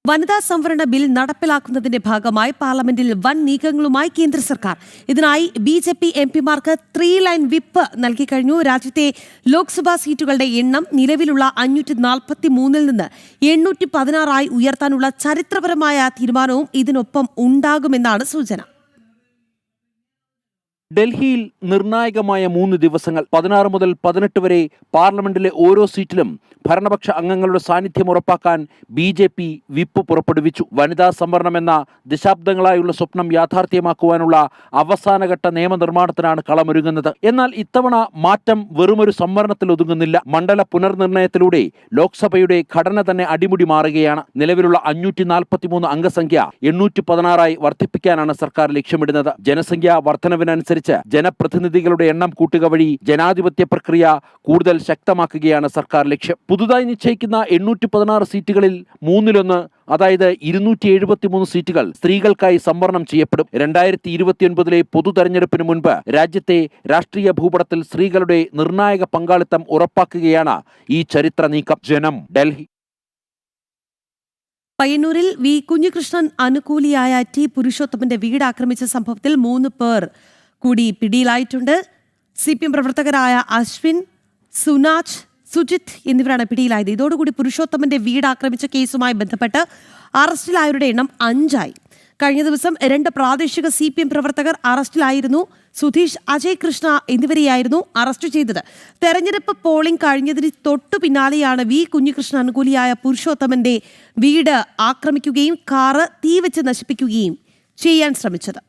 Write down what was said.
വനിതാ സംവരണ ബിൽ നടപ്പിലാക്കുന്നതിന്റെ ഭാഗമായി പാർലമെന്റിൽ വൻ നീക്കങ്ങളുമായി കേന്ദ്ര സർക്കാർ. ഇതിനായി ബി.ജെ.പി എംപിമാർക്ക് 3 ലൈൻ വിപ്പ് നൽകിക്കഴിഞ്ഞു. രാജ്യത്തെ ലോക്സഭാ സീറ്റുകളുടെ എണ്ണം നിലവിലുള്ള 543 നിന്ന് 816 ഉയർത്താനുള്ള ചരിത്രപരമായ തീരുമാനവും ഇതിനൊപ്പം ഉണ്ടാകുമെന്നാണ് സൂചന. ഡൽഹിയിൽ നിർണായകമായ 3 ദിവസങ്ങൾ 16 മുതൽ 18 വരെ പാർലമെന്റിലെ ഓരോ സീറ്റിലും ഭരണപക്ഷ അംഗങ്ങളുടെ സാന്നിധ്യം ഉറപ്പാക്കാൻ ബി.ജെ.പി വിപ്പ് പുറപ്പെടുവിച്ചു. വനിതാ സംവരണം എന്ന ദശാബ്ദങ്ങളായുള്ള സ്വപ്നം യാഥാർത്ഥ്യമാക്കുവാനുള്ള അവസാനഘട്ട നിയമനിർമ്മാണത്തിനാണ് കളമൊരുങ്ങുന്നത്. എന്നാൽ ഇത്തവണ മാറ്റം വെറുമൊരു സംവരണത്തിൽ ഒതുങ്ങുന്നില്ല. മണ്ഡല പുനർനിർണയത്തിലൂടെ ലോക്സഭയുടെ ഘടന തന്നെ അടിമുടി മാറുകയാണ്. നിലവിലുള്ള 543 അംഗസംഖ്യ 816 വർദ്ധിപ്പിക്കാനാണ് സർക്കാർ ലക്ഷ്യമിടുന്നത്. ജനസംഖ്യാ വർധനവിനനുസരിച്ച് ജനപ്രതിനിധികളുടെ എണ്ണം കൂട്ടുക വഴി ജനാധിപത്യ പ്രക്രിയ കൂടുതൽ ശക്തമാക്കുകയാണ് സർക്കാർ ലക്ഷ്യം. പുതുതായി നിശ്ചയിക്കുന്ന 816 സീറ്റുകളിൽ 1/3, അതായത് 273 സീറ്റുകൾ സ്ത്രീകൾക്കായി സംവരണം ചെയ്യപ്പെടും. 2029 പൊതു തെരഞ്ഞെടുപ്പിന് മുൻപ് രാജ്യത്തെ രാഷ്ട്രീയ ഭൂപടത്തിൽ സ്ത്രീകളുടെ നിർണായക പങ്കാളിത്തം ഉറപ്പാക്കുകയാണ് ഈ ചരിത്ര നീക്കം. ജനം, ഡൽഹി. പയ്യന്നൂരിൽ വി കുഞ്ഞികൃഷ്ണൻ അനുകൂലിയായ ടി പുരുഷോത്തമന്റെ വീട് ആക്രമിച്ച സംഭവത്തിൽ 3 പേർ കൂടി പിടിയിലായിട്ടുണ്ട്. CPM പ്രവർത്തകരായ അശ്വിൻ, സുനാജ്, സുജിത് എന്നിവരാണ് പിടിയിലായത്. ഇതോടുകൂടി പുരുഷോത്തമന്റെ വീട് ആക്രമിച്ച കേസുമായി ബന്ധപ്പെട്ട് അറസ്റ്റിലായവരുടെ എണ്ണം 5 കഴിഞ്ഞ ദിവസം 2 പ്രാദേശിക CPM പ്രവർത്തകർ അറസ്റ്റിലായിരുന്നു. സുധീഷ്, അജയ് കൃഷ്ണ എന്നിവരെയായിരുന്നു അറസ്റ്റ് ചെയ്തത്. തെരഞ്ഞെടുപ്പ് പോളിംഗ് കഴിഞ്ഞതിന് തൊട്ടു പിന്നാലെയാണ് വി കുഞ്ഞികൃഷ്ണൻ അനുകൂലിയായ പുരുഷോത്തമന്റെ വീട് ആക്രമിക്കുകയും കാറ് തീവെച്ച് നശിപ്പിക്കുകയും ചെയ്യാൻ ശ്രമിച്ചത്.